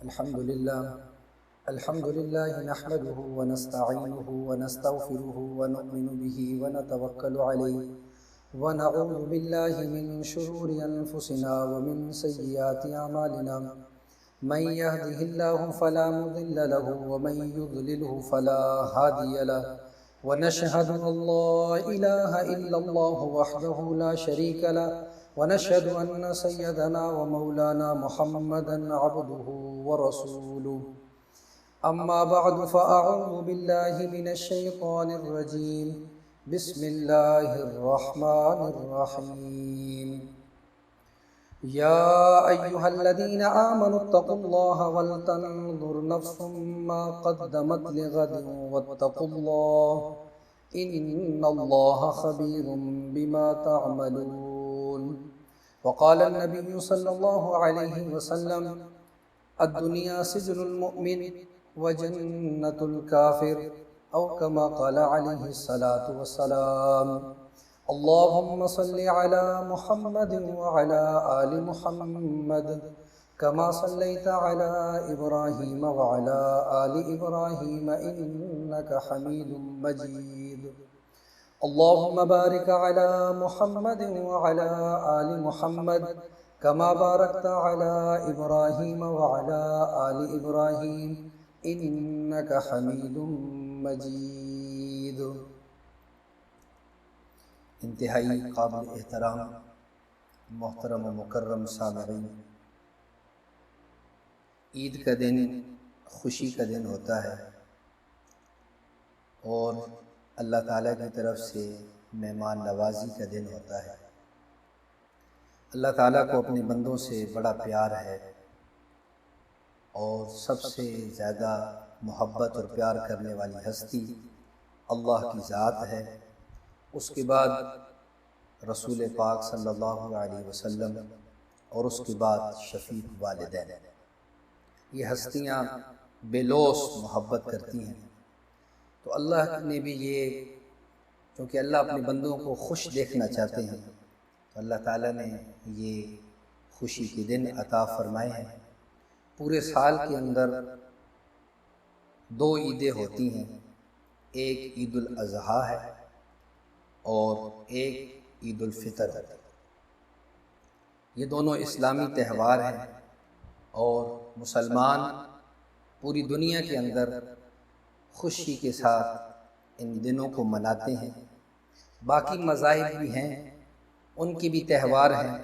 الحمد لله نحمده ونستعينه ونستغفره ونؤمن به ونتوكل عليه ونعوذ بالله من شرور أنفسنا ومن سيئات أعمالنا من يهده الله فلا مضل له ومن يضلله فلا هادي له ونشهد أن لا إله إلا الله وحده لا شريك له ونشهد أن سيدنا ومولانا محمدا عبده ورسوله أما بعد فأعوذ بالله من الشيطان الرجيم بسم الله الرحمن الرحيم يا أيها الذين آمنوا اتقوا الله ولتنظر نفس ما قدمت لغد واتقوا الله إن الله خبير بما تعملون وقال النبي صلى الله عليه وسلم الدنيا سجن المؤمن وجنة الكافر أو كما قال عليه الصلاة والسلام اللهم صل على محمد وعلى آل محمد كما صليت على إبراهيم وعلى آل إبراهيم إنك حميد مجيد اللهم بارك على محمد وعلى آل محمد كما باركت على إبراهيم وعلى آل إبراهيم إنك حميد مجيد۔ انتہائی قابل احترام محترم و مکرم سامعین، عید کا دن خوشی کا دن ہوتا ہے اور اللہ تعالیٰ کی طرف سے مہمان نوازی کا دن ہوتا ہے۔ اللہ تعالیٰ کو اپنے بندوں سے بڑا پیار ہے اور سب سے زیادہ محبت اور پیار کرنے والی ہستی اللہ کی ذات ہے۔ اس کے بعد رسول پاک صلی اللہ علیہ وسلم اور اس کے بعد شفیق والدین، یہ ہستیاں بے لوث محبت کرتی ہیں۔ تو اللہ نے بھی یہ، کیونکہ اللہ اپنے بندوں کو خوش دیکھنا چاہتے ہیں، تو اللہ تعالیٰ نے یہ خوشی کے دن عطا فرمائے ہیں۔ پورے سال کے اندر دو عیدیں ہوتی ہیں، ایک عید الاضحیٰ ہے اور ایک عید الفطر ہے۔ یہ دونوں اسلامی تہوار ہیں اور مسلمان پوری دنیا کے اندر خوشی کے ساتھ ان دنوں کو مناتے ہیں۔ باقی مذاہب بھی ہیں، ان کی بھی تہوار ہیں،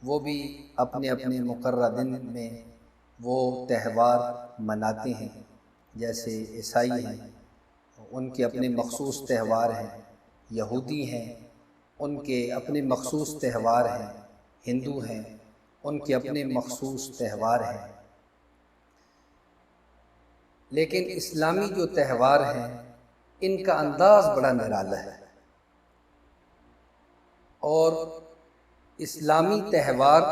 وہ بھی اپنے اپنے مقررہ دن میں وہ تہوار مناتے ہیں۔ جیسے عیسائی ہیں، ان کے اپنے مخصوص تہوار ہیں، یہودی ہیں، ان کے اپنے مخصوص تہوار ہیں، ہندو ہیں، ان کے اپنے مخصوص تہوار ہیں۔ لیکن اسلامی جو تہوار ہیں ان کا انداز بڑا نرالا ہے، اور اسلامی تہوار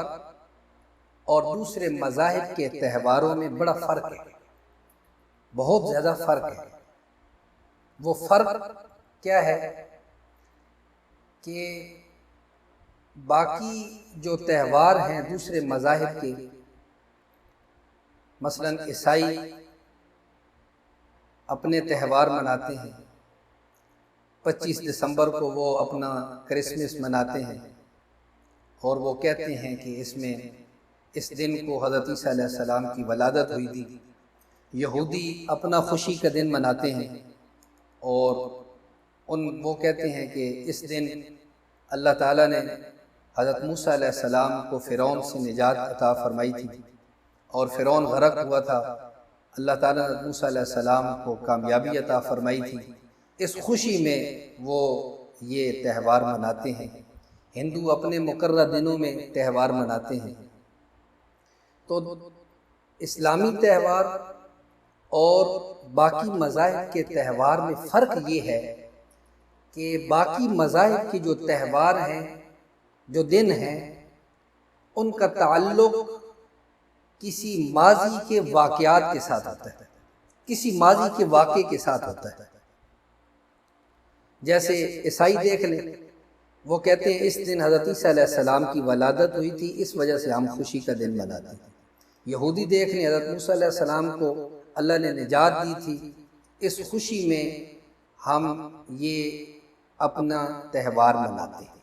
اور دوسرے مذاہب کے تہواروں میں بڑا فرق ہے، بہت زیادہ فرق ہے۔ وہ فرق کیا ہے کہ باقی جو تہوار ہیں دوسرے مذاہب کے، مثلا عیسائی اپنے تہوار مناتے ہیں، 25 دسمبر کو وہ اپنا کرسمس مناتے ہیں اور وہ کہتے ہیں کہ اس دن کو حضرت عیسیٰ علیہ السلام کی ولادت ہوئی تھی۔ یہودی اپنا خوشی کا دن مناتے ہیں اور وہ کہتے ہیں کہ اس دن اللہ تعالیٰ نے حضرت موسیٰ علیہ السلام کو فرعون سے نجات عطا فرمائی تھی اور فرعون غرق ہوا تھا، اللہ تعالیٰ نے موسیٰ علیہ السلام کو کامیابی عطا فرمائی تھی۔ اس خوشی میں وہ یہ تہوار مناتے ہیں۔ ہندو اپنے مقررہ دنوں میں تہوار مناتے ہیں۔ تو اسلامی تہوار اور باقی مذاہب کے تہوار میں فرق یہ ہے کہ باقی مذاہب کے جو تہوار ہیں، جو دن ہیں، ان کا تعلق کسی ماضی کے واقعات کے ساتھ ہوتا ہے، کسی ماضی کے واقعے کے ساتھ ہوتا ہے۔ جیسے عیسائی دیکھ لیں، وہ کہتے ہیں اس دن حضرت عیسیٰ علیہ السلام کی ولادت ہوئی تھی، اس وجہ سے ہم خوشی کا دن مناتے ہیں۔ یہودی دیکھ لیں، حضرت موسیٰ علیہ السلام کو اللہ نے نجات دی تھی، اس خوشی میں ہم یہ اپنا تہوار مناتے ہیں۔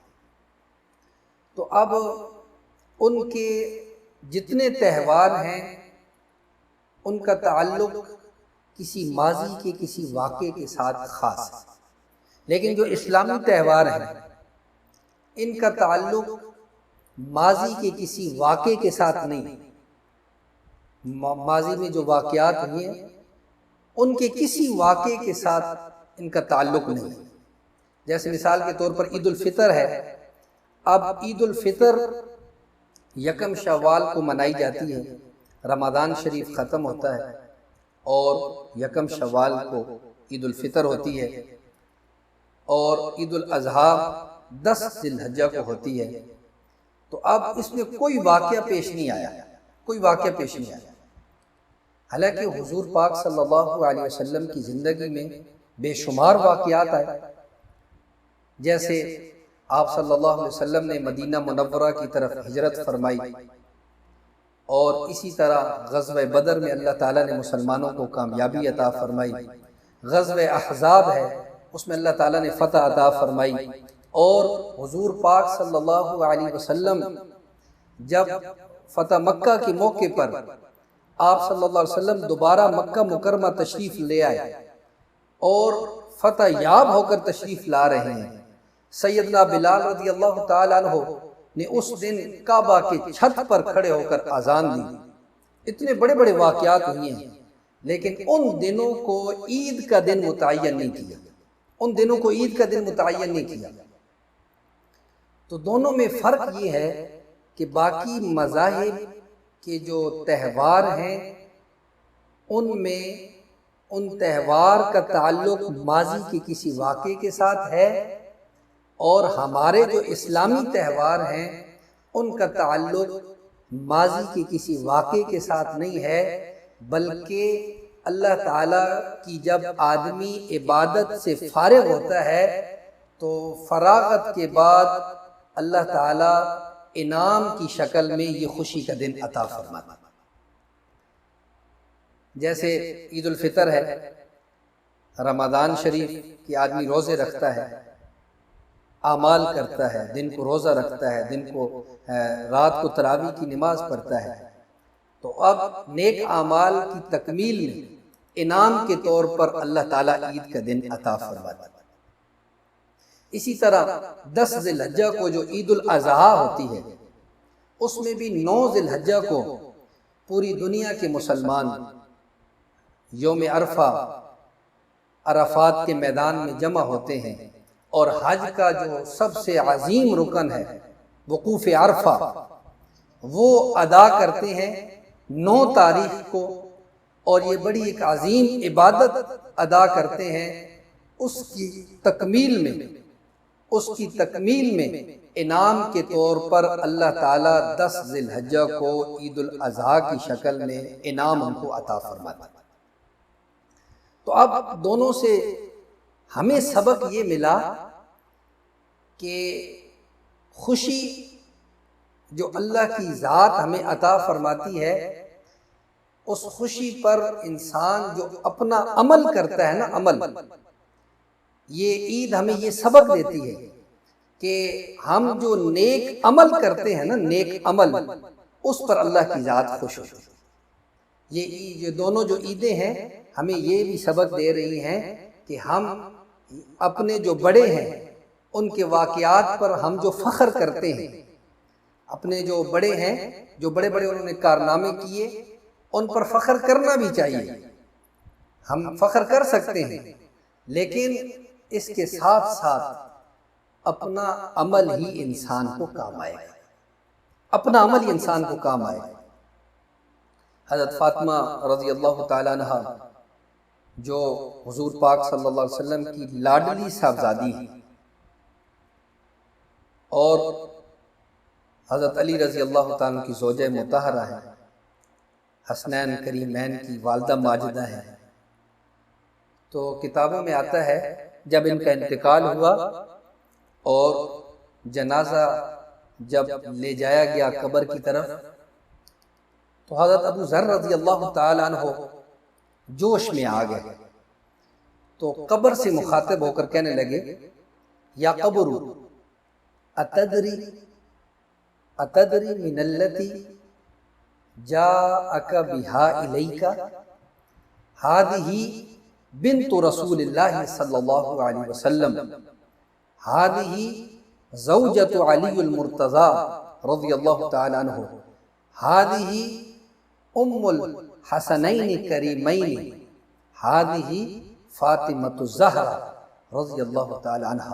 تو اب ان کے جتنے تہوار ہیں ان کا تعلق کسی ماضی کے کسی واقعے کے ساتھ خاص ہے، لیکن جو اسلامی تہوار ہیں ان کا تعلق ماضی کے کسی واقعے کے ساتھ نہیں، ماضی میں جو واقعات ہوئے ہیں ان کے کسی واقعے کے ساتھ ان کا تعلق نہیں۔ جیسے مثال کے طور پر عید الفطر ہے، اب عید الفطر یکم شوال کو منائی جاتی ہے، رمضان شریف ختم ہوتا ہے اور یکم شوال کو عید الفطر ہوتی ہے، اور عید الاضحیٰ 10 ذی الحجہ کو ہوتی ہے۔ تو اب اس میں کوئی واقعہ پیش نہیں آیا، کوئی واقعہ پیش نہیں آیا، حالانکہ حضور پاک صلی اللہ علیہ وسلم کی زندگی میں بے شمار واقعات آئے۔ جیسے آپ صلی اللہ علیہ وسلم نے مدینہ منورہ کی طرف ہجرت فرمائی، اور اسی طرح غزوہ بدر میں اللہ تعالیٰ نے مسلمانوں کو کامیابی عطا فرمائی، غزوہ احزاب ہے اس میں اللہ تعالیٰ نے فتح عطا فرمائی، اور حضور پاک صلی اللہ علیہ وسلم جب فتح مکہ کے موقع پر آپ صلی اللہ علیہ وسلم دوبارہ مکہ مکرمہ تشریف لے آئے اور فتح یاب ہو کر تشریف لا رہے ہیں، سیدنا بلال رضی اللہ تعالیٰ عنہ نے اس دن کعبہ کے چھت پر کھڑے ہو کر اذان دی۔ اتنے بڑے بڑے واقعات ہوئے ہیں، لیکن ان دنوں کو عید کا دن متعین نہیں کیا، ان دنوں کو عید کا دن متعین نہیں کیا۔ تو دونوں میں فرق یہ ہے کہ باقی مذاہب کے جو تہوار ہیں ان میں ان تہوار کا تعلق ماضی کے کسی واقعے کے ساتھ ہے، اور ہمارے جو اسلامی تہوار ہیں ان کا تعلق ماضی کے کسی واقعے کے ساتھ نہیں ہے، بلکہ اللہ تعالیٰ کی جب آدمی عبادت سے فارغ ہوتا ہے تو فراغت کے بعد اللہ تعالیٰ انعام کی شکل میں یہ خوشی کا دن عطا فرماتا ہے۔ جیسے عید الفطر ہے، رمضان شریف کی آدمی روزے رکھتا ہے، اعمال کرتا ہے، دن کو روزہ رکھتا ہے، دن کو رات کو تراویح کی نماز پڑھتا ہے، تو اب نیک اعمال کی تکمیل میں انعام کے طور پر اللہ تعالیٰ عید کا دن عطا فرماتا ہے۔ اسی طرح 10 ذی الحجہ کو جو عید الاضحیٰ ہوتی ہے اس میں بھی 9 ذی الحجہ کو پوری دنیا کے مسلمان یوم عرفہ عرفات کے میدان میں جمع ہوتے ہیں، اور حج کا جو سب سے عظیم رکن ہے وقوف عرفہ وہ ادا کرتے ہیں 9 تاریخ کو، اور یہ بڑی ایک عظیم عبادت ادا کرتے ہیں۔ اس کی تکمیل میں انعام کے طور پر اللہ تعالیٰ 10 ذی الحجہ کو عید الاضحیٰ کی شکل میں انعام ان کو عطا فرماتا ہے۔ تو اب دونوں سے ہمیں سبق یہ ملا کہ خوشی جو اللہ کی ذات ہمیں عطا فرماتی ہے، اس خوشی پر انسان جو اپنا عمل کرتا ہے نا، عمل، یہ عید ہمیں یہ سبق دیتی ہے کہ ہم جو نیک عمل کرتے ہیں نا، نیک عمل، اس پر اللہ کی ذات خوش ہوتی ہے۔ یہ دونوں جو عیدیں ہیں ہمیں یہ بھی سبق دے رہی ہیں کہ ہم اپنے جو بڑے ہیں ان کے واقعات پر ہم جو فخر کرتے ہیں، اپنے جو بڑے ہیں، جو بڑے بڑے انہوں نے کارنامے کیے، ان پر فخر کرنا بھی چاہیے، ہم فخر کر سکتے ہیں، لیکن اس کے ساتھ ساتھ اپنا عمل ہی انسان کو کام آئے گا، اپنا عمل ہی انسان کو کام آئے گا۔ حضرت فاطمہ رضی اللہ تعالیٰ عنہ جو حضور پاک صلی اللہ علیہ وسلم کی لاڈلی صاحبزادی ہے، اور حضرت علی رضی اللہ تعالیٰ کی زوجہ مطہرہ ہے، حسنین کریمین کی والدہ ماجدہ ہیں، تو کتابوں میں آتا ہے جب ان کا انتقال ہوا اور جنازہ جب لے جایا گیا قبر کی طرف، تو حضرت ابو ذر رضی اللہ تعالیٰ عنہ جوش میں آ گئے، تو قبر سے مخاطب ہو کر کہنے لگے یا قبر اتدری من التی جاءک بہا الیک ہذہ بنت رسول اللہ صلی اللہ علیہ وسلم ہذہ زوجۃ علی المرتضی رضی اللہ تعالی عنہ ہذہ ام الحسنین کریمین ہذہ فاطمۃ الزہرا رضی اللہ تعالی عنہ۔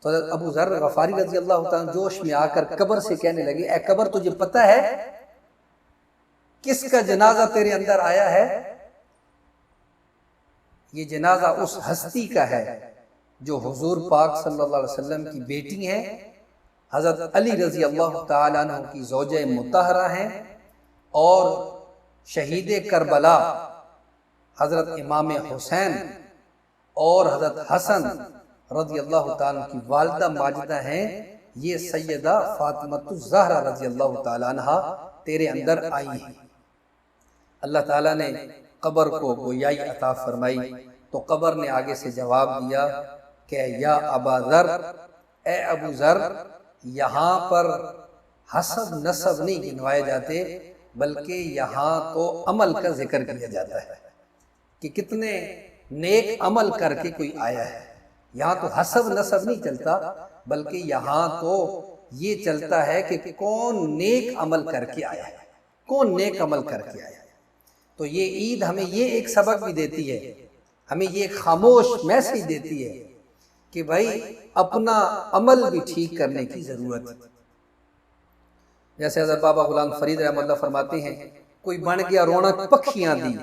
تو حضرت ابو ذر غفاری رضی اللہ تعالی جوش میں آ کر قبر سے کہنے لگے اے قبر تجھے پتہ ہے کس کا جنازہ تیرے اندر آیا ہے؟ یہ جنازہ اس ہستی کا ہے جو حضور پاک صلی اللہ علیہ وسلم کی بیٹی ہیں، حضرت علی رضی اللہ تعالیٰ عنہ کی زوجہ مطہرہ ہیں، اور شہید کربلا حضرت امام حسین اور حضرت حسن رضی اللہ تعالیٰ عنہ کی والدہ ماجدہ ہیں۔ یہ سیدہ فاطمۃ الزہرا رضی اللہ تعالیٰ عنہ تیرے اندر آئی ہیں۔ اللہ تعالیٰ نے قبر کو گویائی عطا فرمائی، تو قبر نے آگے سے جواب دیا کہ یا ابا ذر، اے ابو ذر، یہاں پر حسب نسب نہیں گنوائے جاتے، بلکہ یہاں تو عمل کا ذکر کیا جاتا ہے کہ کتنے نیک عمل کر کے کوئی آیا ہے۔ یہاں تو حسب نسب نہیں چلتا، بلکہ یہاں تو یہ چلتا ہے کہ کون نیک عمل کر کے آیا ہے، کون نیک عمل کر کے آیا ہے۔ تو یہ عید ہمیں یہ ایک سبق بھی دیتی ہے، ہمیں یہ ایک خاموش میسیج دیتی ہے کہ بھائی اپنا عمل بھی ٹھیک کرنے کی ضرورت ہے۔ جیسے حضرت بابا غلام فرید رحمۃ اللہ فرماتے ہیں کوئی بن گیا رونق پکھیاں دی،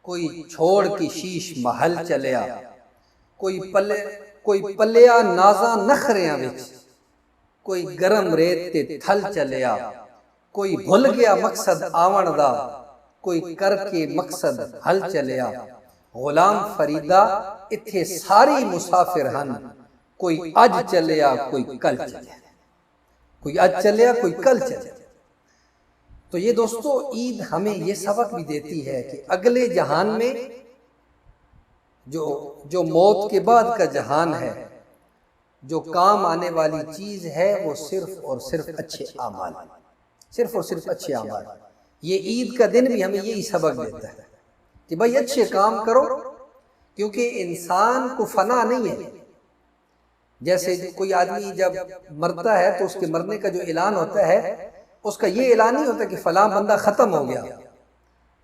کوئی چھوڑ کی شیش محل چلیا، کوئی پلیا نازاں نخریاں وچ، کوئی گرم ریت تے تھل چلیا، کوئی بھل گیا مقصد آون دا، کوئی کر کے مقصد حل چلیا۔ غلام فریدہ اتھے ساری مسافر ہن، کوئی اج چلیا کوئی کل چلیا، کوئی اج چلیا کوئی کل چلیا۔ تو یہ دوستو عید ہمیں یہ سبق بھی دیتی ہے کہ اگلے جہان میں جو موت کے بعد کا جہان ہے، جو کام آنے والی چیز ہے وہ صرف اور صرف اچھے اعمال، صرف اور صرف اچھے اعمال۔ یہ عید کا دن بھی ہمیں یہی سبق دیتا ہے کہ بھائی اچھے کام کرو، کیونکہ انسان کو فنا نہیں ہے۔ جیسے کوئی آدمی جب مرتا ہے تو اس کے مرنے کا جو اعلان ہوتا ہے، اس کا یہ اعلان نہیں ہوتا کہ فلاں بندہ ختم ہو گیا،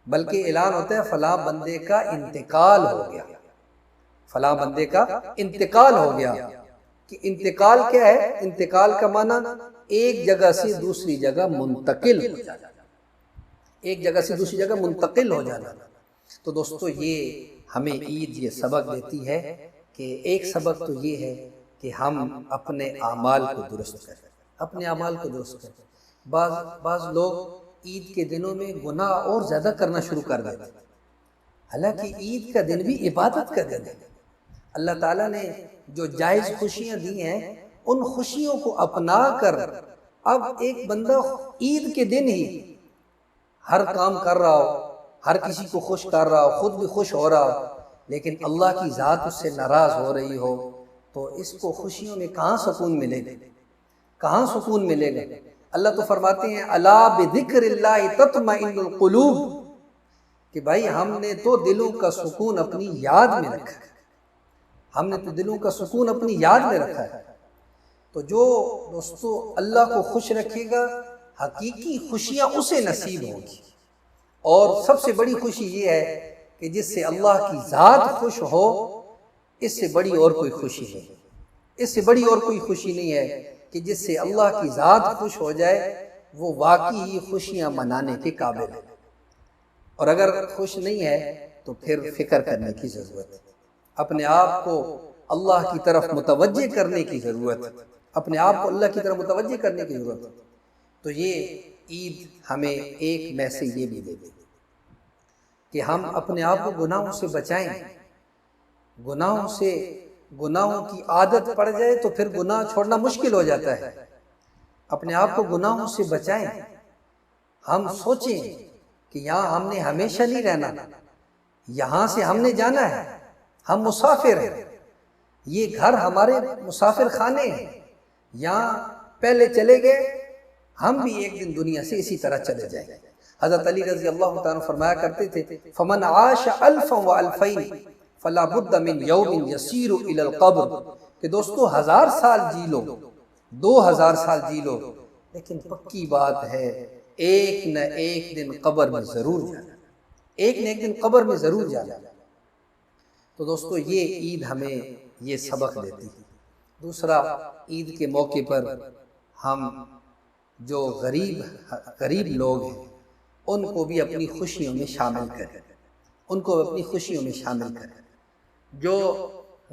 بلکہ اعلان ہوتا ہے فلاں بندے کا انتقال ہو گیا، فلاں بندے کا انتقال ہو گیا۔ کہ انتقال کیا ہے؟ انتقال کا معنی ایک جگہ سے دوسری جگہ منتقل ہو جانا، ایک جگہ سے دوسری جگہ منتقل ہو جانا۔ تو دوستو یہ ہمیں عید یہ سبق دیتی ہے کہ ایک سبق تو یہ ہے کہ ہم اپنے اعمال کو درست کریں، اپنے اعمال کو درست کریں۔ بعض لوگ عید کے دنوں میں گناہ اور زیادہ کرنا شروع کر دیتے ہیں، حالانکہ عید کا دن بھی عبادت کا دن ہے۔ اللہ تعالیٰ نے جو جائز خوشیاں دی ہیں، ان خوشیوں کو اپنا کر اب ایک بندہ عید کے دن ہی ہر کام کر رہا ہو، ہر کسی کو خوش کر رہا ہو، خود بھی خوش ہو رہا ہو، لیکن اللہ کی ذات اس سے ناراض ہو رہی ہو، تو اس کو خوشیوں میں کہاں سکون ملے گا؟ کہاں سکون ملے گا؟ اللہ تو فرماتے ہیں الا بذکر اللہ تطمئن القلوب، کہ بھائی ہم نے تو دلوں کا سکون اپنی یاد میں رکھا ہے، ہم نے تو دلوں کا سکون اپنی یاد میں رکھا ہے۔ تو جو دوستو اللہ کو خوش رکھے گا، حقیقی خوشیاں اسے نصیب ہوگی۔ اور سب سے بڑی خوشی یہ ہے کہ جس سے اللہ کی ذات خوش ہو، اس سے بڑی اور کوئی خوشی نہیں، اس سے بڑی اور کوئی خوشی نہیں ہے کہ جس سے اللہ کی ذات خوش ہو جائے، وہ واقعی خوشیاں منانے کے قابل ہے۔ اور اگر خوش نہیں ہے تو پھر فکر کرنے کی ضرورت ہے، اپنے آپ کو اللہ کی طرف متوجہ کرنے کی ضرورت ہے، اپنے آپ کو اللہ کی طرف متوجہ کرنے کی ضرورت ہے۔ تو یہ عید ہمیں ایک میسیج یہ بھی دے دے کہ ہم اپنے آپ کو گناہوں سے بچائیں۔ گناہوں کی عادت پڑ جائے تو پھر گناہ چھوڑنا مشکل ہو جاتا ہے۔ اپنے آپ کو گناہوں سے بچائیں، ہم سوچیں کہ یہاں ہم نے ہمیشہ نہیں رہنا، یہاں سے ہم نے جانا ہے، ہم مسافر ہیں، یہ گھر ہمارے مسافر خانے ہیں، یہاں پہلے چلے گئے، ہم بھی ایک دن دنیا سے اسی طرح چلے جائیں گے۔ حضرت علی رضی اللہ تعالیٰ فرمایا کرتے تھے فَمَنْ عَاشَ أَلْفًا وَأَلْفَيْنِ فَلَا بُدَّ مِنْ يَوْمٍ يَسِيرُ إِلَى الْقَبْرِ، کہ دوستو 1000 سال جی لو، 2000 سال جی لو، لیکن پکی بات ہے ایک نہ ایک دن قبر میں ضرور جانا، ایک نہ ایک دن قبر میں ضرور جانا۔ تو دوستو یہ عید ہمیں یہ سبق دیتی ہے۔ دوسرا، عید کے موقع پر ہم جو غریب لوگ ہیں ان کو بھی اپنی خوشیوں میں شامل کریں، ان کو اپنی خوشیوں میں شامل کریں۔ جو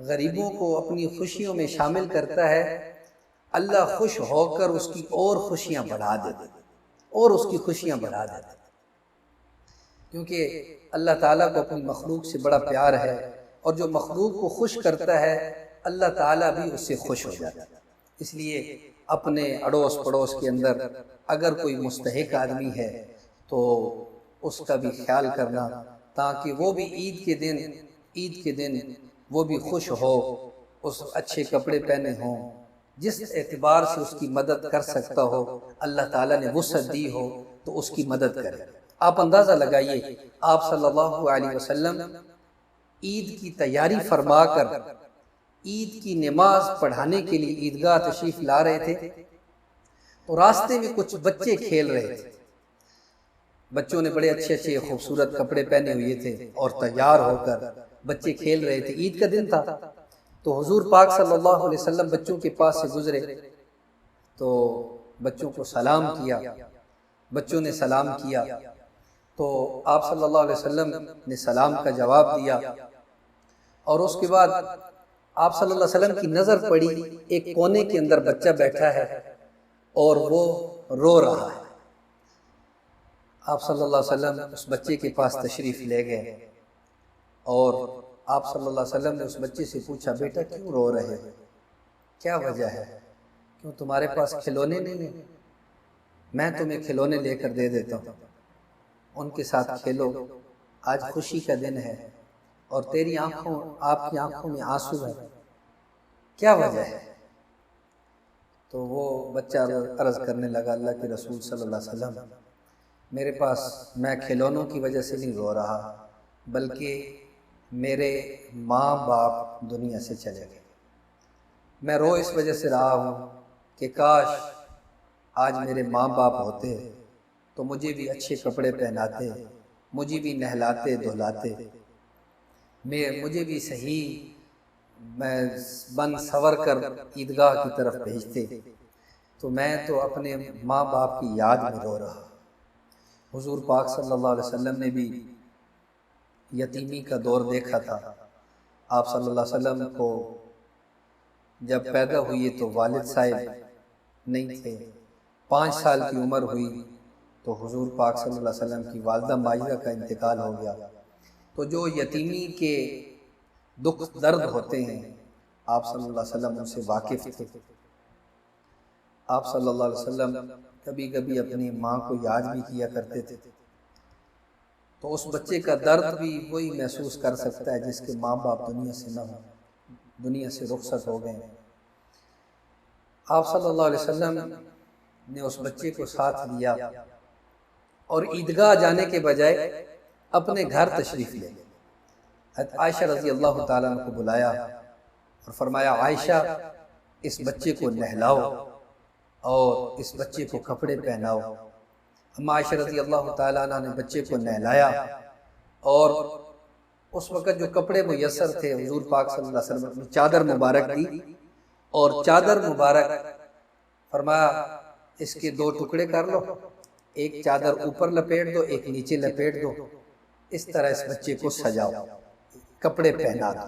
غریبوں کو اپنی خوشیوں میں شامل کرتا ہے اللہ خوش ہو کر اس کی اور خوشیاں بڑھا دیتے، اور اس کی خوشیاں بڑھا دیتے، کیونکہ اللہ تعالیٰ کو اپنی مخلوق سے بڑا پیار ہے، اور جو مخلوق کو خوش کرتا ہے اللہ تعالیٰ بھی اس سے خوش ہو جاتا ہے۔ اس لیے اپنے اڑوس پڑوس کے اندر اگر کوئی مستحق آدمی ہے تو اس کا بھی خیال کرنا، تاکہ وہ بھی عید کے دن وہ بھی خوش ہو، اس اچھے کپڑے پہنے ہوں، جس اعتبار سے اس کی مدد کر سکتا ہو اللہ تعالیٰ نے وسعت دی ہو تو اس کی مدد کرے۔ آپ اندازہ لگائیے آپ صلی اللہ علیہ وسلم عید کی تیاری فرما کر عید کی نماز پڑھانے کے لیے عیدگاہ تشریف لا رہے تھے، تو راستے میں کچھ بچے کھیل رہے تھے، بچوں نے بڑے اچھے اچھے خوبصورت کپڑے پہنے ہوئے تھے اور تیار ہو کر بچے کھیل رہے تھے، عید کا دن تھا۔ تو حضور پاک صلی اللہ علیہ وسلم بچوں کے پاس سے گزرے تو بچوں کو سلام کیا، بچوں نے سلام کیا تو آپ صلی اللہ علیہ وسلم نے سلام کا جواب دیا، اور اس کے بعد آپ صلی اللہ علیہ وسلم کی نظر پڑی ایک کونے کے اندر بچہ بیٹھا ہے اور وہ رو رہا ہے۔ آپ صلی اللہ علیہ وسلم اس بچے کے پاس تشریف لے گئے اور آپ صلی اللہ علیہ وسلم نے اس بچے سے پوچھا بیٹا کیوں رو رہے ہو، کیا وجہ ہے، کیوں تمہارے پاس کھلونے نہیں ہیں؟ میں تمہیں کھلونے لے کر دے دیتا ہوں، ان کے ساتھ کھیلو، آج خوشی کا دن ہے اور تیری آپ کی آنکھوں میں آنسو ہے، کیا وجہ ہے؟ تو وہ بچہ عرض کرنے لگا اللہ کے رسول صلی اللہ علیہ وسلم میرے پاس میں کھلونوں کی وجہ سے نہیں رو رہا، بلکہ میرے ماں باپ دنیا سے چلے گئے، میں رو اس وجہ سے رہا ہوں کہ کاش آج میرے ماں باپ ہوتے تو مجھے بھی اچھے کپڑے پہناتے، مجھے بھی نہلاتے دھلاتے، مجھے بھی صحیح میں بن سور کر عیدگاہ کی طرف بھیجتے، تو میں تو اپنے ماں باپ کی یاد میں رو رہا۔ حضور پاک صلی اللہ علیہ وسلم نے بھی یتیمی کا دور دیکھا تھا۔ آپ صلی اللہ علیہ وسلم کو جب پیدا ہوئی تو والد صاحب نہیں تھے، 5 سال کی عمر ہوئی تو حضور پاک صلی اللہ علیہ وسلم کی والدہ ماجدہ کا انتقال ہو گیا۔ تو جو یتیمی کے دکھ درد ہوتے ہیں آپ صلی اللہ علیہ وسلم ان سے واقف تھے۔ آپ صلی اللہ علیہ وسلم کبھی کبھی اپنی ماں کو یاد بھی کیا کرتے تھے، تو اس بچے کا درد بھی وہی محسوس کر سکتا ہے جس کے ماں باپ دنیا سے نہ ہوں، دنیا سے رخصت ہو گئے۔ آپ صلی اللہ علیہ وسلم نے اس بچے کو ساتھ لیا اور عیدگاہ جانے کے بجائے اپنے گھر تشریف لے گئے۔ حضرت عائشہ رضی اللہ تعالیٰ عنہ کو بلایا اور فرمایا عائشہ اس بچے کو نہلاؤ اور اس بچے کو کپڑے پہناؤ۔ اما عائشہ رضی اللہ تعالیٰ عنہ نے بچے کو نہلایا اور اس وقت جو کپڑے میسر تھے حضور پاک صلی اللہ علیہ وسلم نے چادر مبارک دی اور چادر مبارک فرمایا اس کے 2 ٹکڑے کر لو، ایک چادر اوپر لپیٹ دو ایک نیچے لپیٹ دو، اس طرح اس بچے کو سجاؤ، کپڑے پہنا دو۔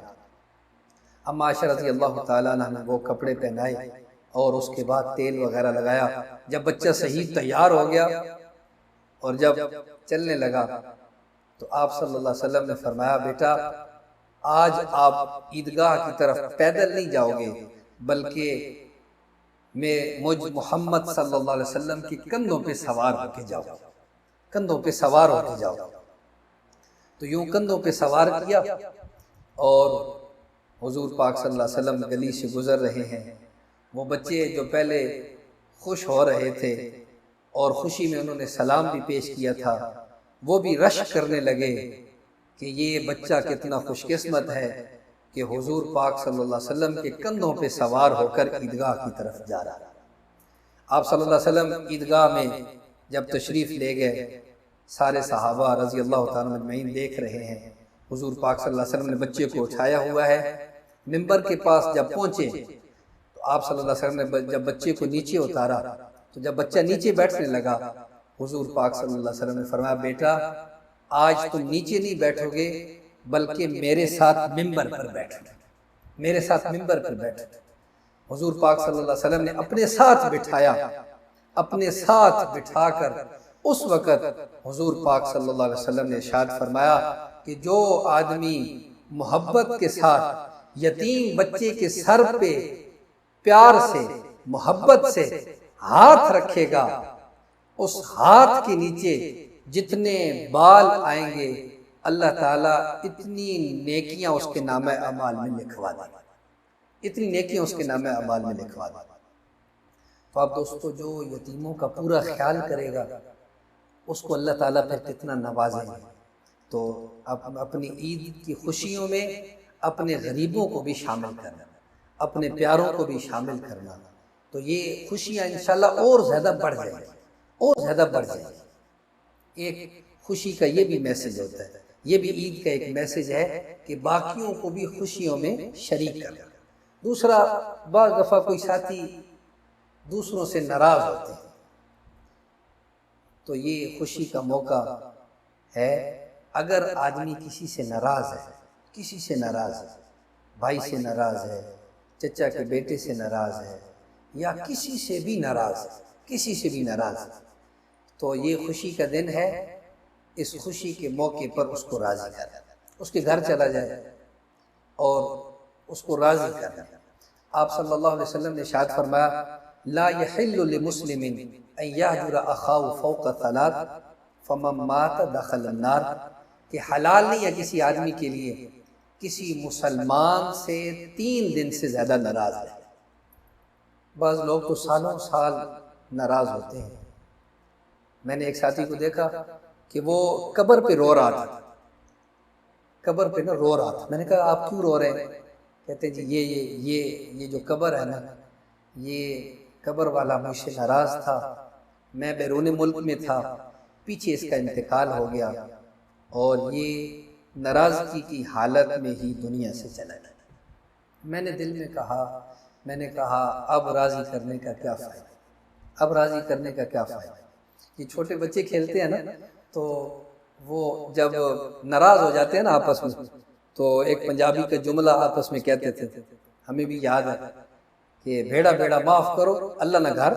اما عائشہ رضی اللہ تعالیٰ عنہ نے وہ کپڑے پہنائے اور اس کے بعد تیل وغیرہ لگایا۔ جب بچہ صحیح تیار ہو گیا اور جب چلنے لگا تو آپ صلی اللہ علیہ وسلم نے فرمایا بیٹا آج آپ عیدگاہ کی طرف پیدل نہیں جاؤ گے بلکہ مجھ محمد صلی اللہ علیہ وسلم کے کندھوں پہ سوار ہو کے جاؤ۔ کندھوں پہ سوار ہو کے جاؤ۔ تو یوں کندھوں پہ سوار کیا، اور حضور پاک صلی اللہ علیہ وسلم گلی سے گزر رہے ہیں۔ وہ بچے جو پہلے خوش ہو رہے تھے اور خوشی میں انہوں نے سلام بھی پیش کیا تھا، وہ بھی رشک کرنے لگے کہ یہ بچہ کتنا خوش قسمت ہے کہ حضور پاک صلی اللہ علیہ وسلم کے کندھوں پہ سوار ہو کر عیدگاہ کی طرف جا رہا ہے۔ آپ صلی اللہ علیہ وسلم عیدگاہ میں جب تشریف لے گئے، سارے صحابہ رضی اللہ تعالیٰ اجمعین دیکھ رہے ہیں۔ حضور پاک صلی اللہ علیہ وسلم نے بچے کو اٹھایا ہوا ہے۔ منبر کے پاس جب پہنچے تو آپ صلی اللہ علیہ وسلم نے جب بچے کو نیچے اتارا، تو جب بچہ نیچے بیٹھنے لگا، حضور پاک صلی اللہ علیہ وسلم نے فرمایا، بیٹا آج تم نیچے نہیں بیٹھو گے بلکہ میرے ساتھ منبر پر بیٹھو، میرے ساتھ منبر پر بیٹھو۔ حضور پاک صلی اللہ علیہ وسلم نے اپنے ساتھ بٹھایا، اپنے ساتھ بٹھا کر اس وقت حضور پاک صلی اللہ علیہ وسلم نے ارشاد فرمایا کہ جو آدمی محبت کے ساتھ یتیم بچے کے سر پہ پیار سے محبت سے ہاتھ رکھے گا، اس ہاتھ کے نیچے جتنے بال آئیں گے اللہ تعالیٰ اتنی نیکیاں اس کے نامہ اعمال میں لکھوا دیں، اتنی نیکیاں اس کے نامہ اعمال میں لکھوا دیں۔ تو اب دوستو جو یتیموں کا پورا خیال کرے گا اس کو اللہ تعالیٰ پھر کتنا نوازیں گے۔ تو اپنی عید کی خوشیوں میں اپنے غریبوں کو بھی شامل کرنا، اپنے پیاروں کو بھی شامل کرنا، تو یہ خوشیاں انشاءاللہ اور زیادہ بڑھ جائیں گی، اور زیادہ بڑھ جائیں گی۔ ایک خوشی کا یہ بھی میسج ہوتا ہے، یہ بھی عید کا ایک میسج ہے کہ باقیوں کو بھی خوشیوں میں شریک کرنا۔ دوسرا، بعض دفعہ کوئی ساتھی دوسروں سے ناراض ہوتے ہیں، تو یہ خوشی کا موقع ہے۔ اگر آدمی کسی سے ناراض ہے، کسی سے ناراض ہے، بھائی سے ناراض ہے، چچا کے بیٹے سے ناراض ہے، یا کسی سے بھی ناراض ہے، کسی سے بھی ناراض ہے، تو یہ خوشی کا دن ہے۔ اس خوشی کے موقع پر اس کو راضی کرنا، اس کے گھر چلا جائے اور اس کو راضی کرنا۔ آپ صلی اللہ علیہ وسلم نے ارشاد فرمایا، لا يحل لمسلم ان يهجر اخاه فوق ثلاث فمن مات دخل النار، کہ حلال نہیں ہے کسی آدمی کے لیے کسی مسلمان سے 3 دن سے زیادہ ناراض ہے۔ بعض لوگ تو سالوں سال ناراض ہوتے ہیں۔ میں نے ایک ساتھی کو دیکھا کہ وہ قبر پہ رو رہا تھا، قبر پہ نہ رو رہا تھا۔ میں نے کہا آپ کیوں رو رہے ہیں؟ کہتے ہیں جی یہ جو قبر ہے نا، یہ قبر والا مجھ سے ناراض تھا، میں بیرون ملک میں تھا، پیچھے اس کا انتقال ہو گیا اور یہ ناراضگی کی حالت میں ہی دنیا سے چلا گیا۔ میں نے دل میں کہا اب راضی کرنے کا کیا فائدہ، اب راضی کرنے کا کیا فائدہ۔ یہ چھوٹے بچے کھیلتے ہیں نا، تو وہ جب ناراض ہو جاتے ہیں نا آپس میں، تو ایک پنجابی کا جملہ آپس میں کہتے تھے، ہمیں بھی یاد ہے کہ بھیڑا بھیڑا معاف کرو اللہ نہ گھر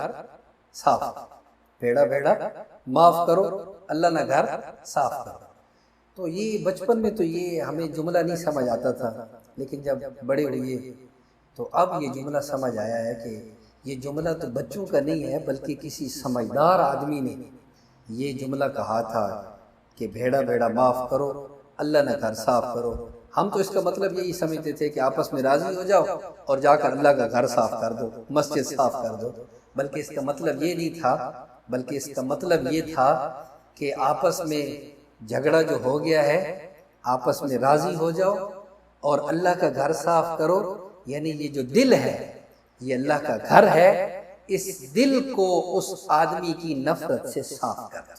صاف، بھیڑا بھیڑا معاف کرو اللہ نہ گھر صاف کرو۔ تو یہ بچپن میں تو یہ ہمیں جملہ نہیں سمجھ آتا تھا، لیکن جب بڑے ہوئے تو اب یہ جملہ سمجھ آیا ہے کہ یہ جملہ تو بچوں کا نہیں ہے بلکہ کسی سمجھدار آدمی نے یہ جملہ کہا تھا کہ بھیڑا بھیڑا معاف کرو اللہ نہ گھر صاف کرو۔ ہم تو اس کا مطلب یہی سمجھتے تھے کہ آپس میں راضی ہو جاؤ اور جا کر اللہ کا گھر صاف کر دو، مسجد صاف کر دو، بلکہ اس کا مطلب یہ نہیں تھا، بلکہ اس کا مطلب یہ تھا کہ آپس میں جھگڑا جو ہو گیا ہے آپس میں راضی ہو جاؤ اور اللہ کا گھر صاف کرو۔ یعنی یہ جو دل ہے یہ اللہ کا گھر ہے، اس دل کو اس آدمی کی نفرت سے صاف کر دو،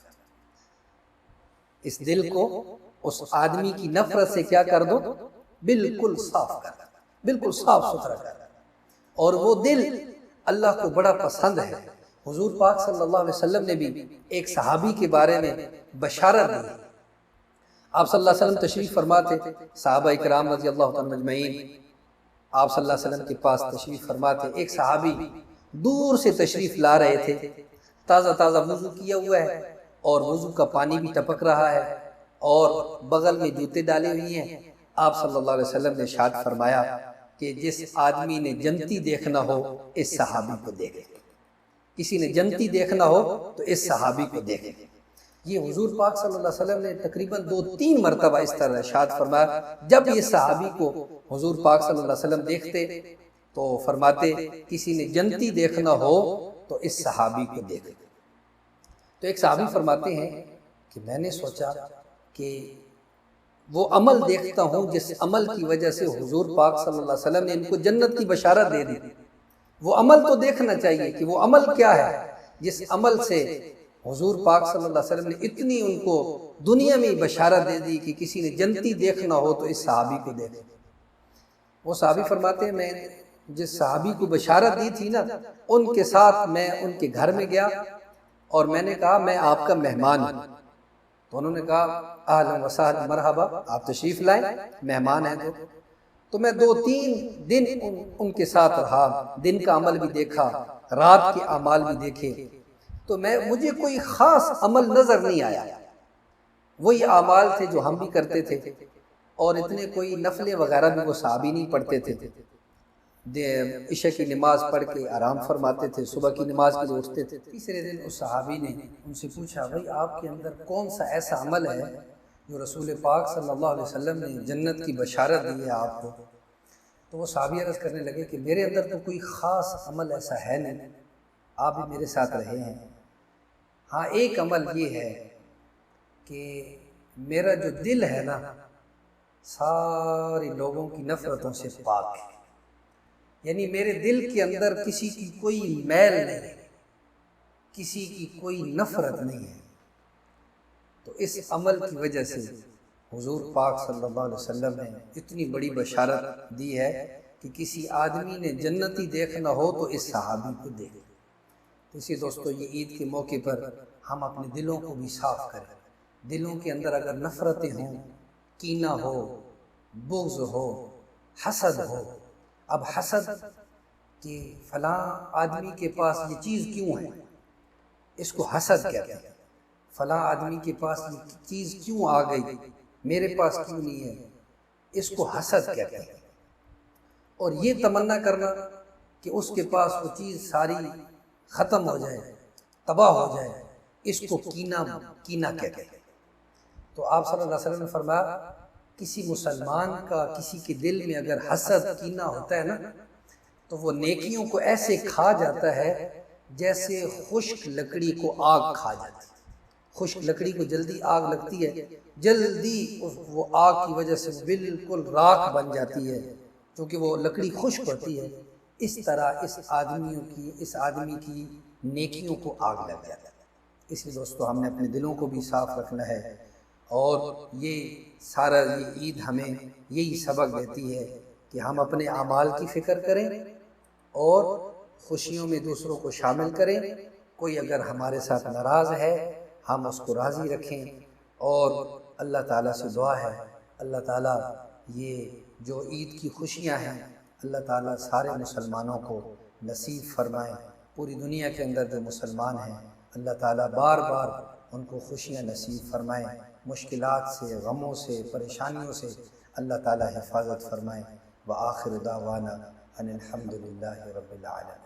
اس دل کو اس آدمی کی نفرت سے کیا کر دو، بالکل صاف کر دو، بالکل صاف ستھرا کر دو۔ اور وہ دل اللہ کو بڑا پسند ہے۔ حضور پاک صلی اللہ علیہ وسلم نے بھی ایک صحابی کے بارے میں بشارت دی۔ آپ صلی اللہ علیہ وسلم تشریف فرما تھے، صحابہ اکرام رضی اللہ عنہ اجمعین آپ صلی اللہ علیہ وسلم کے پاس تشریف فرما تھے۔ ایک صحابی دور سے تشریف لا رہے تھے، تازہ تازہ وضو کیا ہوا ہے اور وضو کا پانی بھی ٹپک رہا ہے اور بغل میں جوتے ڈالے ہوئے ہیں۔ آپ صلی اللہ علیہ وسلم نے ارشاد فرمایا کہ جس آدمی نے جنتی دیکھنا ہو اس صحابی کو دیکھے، کسی نے جنتی دیکھنا ہو تو اس صحابی کو دیکھے۔ یہ حضور پاک صلی اللہ علیہ وسلم نے تقریباً 2-3 مرتبہ اس طرح ارشاد فرمایا. جب یہ صحابی کو حضور پاک صلی اللہ علیہ وسلم دیکھتے تو فرماتے کسی نے جنتی دیکھنا ہو تو اس صحابی کو دیکھے. تو ایک صحابی فرماتے ہیں کہ میں نے سوچا کہ وہ عمل دیکھتا ہوں جس عمل کی وجہ سے حضور پاک صلی اللہ علیہ وسلم نے ان کو جنت کی بشارت دے دی. وہ عمل تو دیکھنا چاہیے کہ وہ عمل کیا ہے جس عمل سے حضور پاک صلی اللہ علیہ وسلم نے اتنی ان کو دنیا میں بشارت دے دی کہ کسی نے جنتی دیکھنا ہو تو اس صحابی کو دیکھے. وہ صحابی فرماتے ہیں میں جس صحابی کو بشارت دی تھی نا ان کے ساتھ میں ان کے گھر میں گیا اور میں نے کہا میں آپ کا مہمان ہوں. تو انہوں نے کہا اہلا وسہلا مرحبا، آپ تشریف لائیں، مہمان ہیں. تو میں 2-3 دن ان کے ساتھ رہا، دن کا عمل بھی دیکھا، رات کے اعمال بھی دیکھے. تو مجھے کوئی خاص عمل نظر نہیں آیا. وہی اعمال تھے جو ہم بھی کرتے تھے اور اتنے کوئی نفلیں وغیرہ بھی وہ صحابی نہیں پڑھتے تھے. عشاء کی نماز پڑھ کے آرام فرماتے تھے، صبح کی نماز کے لیے اٹھتے تھے. تیسرے دن اس صحابی نے ان سے پوچھا بھائی آپ کے اندر کون سا ایسا عمل ہے جو رسول پاک صلی اللہ علیہ وسلم نے جنت کی بشارت دی ہے آپ کو؟ تو وہ صحابی عرض کرنے لگے کہ میرے اندر تو کوئی خاص عمل ایسا ہے نہیں، آپ بھی میرے ساتھ رہے ہیں. ہاں ایک عمل یہ ہے کہ میرا جو دل ہے نا سارے لوگوں کی نفرتوں سے پاک ہے. یعنی میرے دل کے اندر کسی کی کوئی میل نہیں، کسی کی کوئی نفرت نہیں ہے. تو اس عمل کی وجہ سے حضور پاک صلی اللہ علیہ وسلم نے اتنی بڑی بشارت دی ہے کہ کسی آدمی نے جنتی دیکھنا ہو تو اس صحابی کو دیکھے. تو اسی دوستو یہ عید کے موقع پر ہم اپنے دلوں کو بھی صاف کریں. دلوں کے اندر اگر نفرتیں ہوں، کینہ ہو، بغض ہو، حسد ہو. اب حسد کہ فلاں آدمی کے پاس یہ چیز کیوں ہے، اس کو حسد کہتے ہیں. فلاں آدمی کے پاس یہ چیز کیوں آ گئی، میرے پاس کیوں نہیں ہے، اس کو حسد کہتے ہیں. اور یہ تمنا کرنا کہ اس کے پاس وہ چیز ساری ختم ہو جائے، تباہ ہو جائے، اس کو کینہ کہتے ہیں. تو آپ صلی اللہ علیہ وسلم نے فرمایا کسی مسلمان کا کسی کے دل میں اگر حسد کینہ ہوتا ہے نا تو وہ نیکیوں کو ایسے کھا جاتا ہے جیسے خشک لکڑی کو آگ کھا جاتی ہے. خشک لکڑی کو جلدی آگ لگتی ہے، جلدی وہ آگ کی وجہ سے بالکل راکھ بن جاتی ہے کیونکہ وہ لکڑی خشک ہوتی ہے. اس طرح اس آدمی کی نیکیوں کو آگ لگ جاتا ہے. اس لیے دوستو ہم نے اپنے دلوں کو بھی صاف رکھنا ہے اور یہ عید ہمیں یہی سبق دیتی ہے کہ ہم اپنے اعمال کی فکر کریں اور خوشیوں میں دوسروں کو شامل کریں. کوئی اگر ہمارے ساتھ ناراض ہے ہم اس کو راضی رکھیں. اور اللہ تعالیٰ سے دعا ہے اللہ تعالیٰ یہ جو عید کی خوشیاں ہیں اللہ تعالیٰ سارے مسلمانوں کو نصیب فرمائیں. پوری دنیا کے اندر جو مسلمان ہیں اللہ تعالیٰ بار بار ان کو خوشیاں نصیب فرمائیں. مشکلات سے، غموں سے، پریشانیوں سے اللہ تعالیٰ حفاظت فرمائیں. وآخر دعوانا ان الحمد للہ رب العالمین.